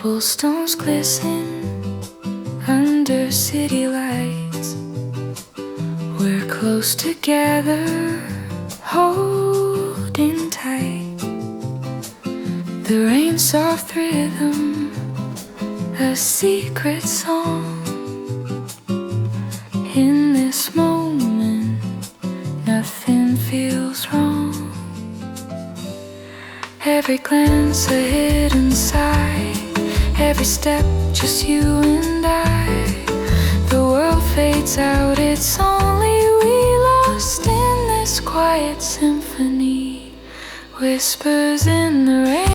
Cobblestones glisten under city lights. We're close together, holding tight. The rain's soft rhythm, a secret song. In this moment, nothing feels wrong. Every glance a hidden sigh, every step just you and I. The world fades out, it's only we lost in this quiet symphony. Whispers in the rain.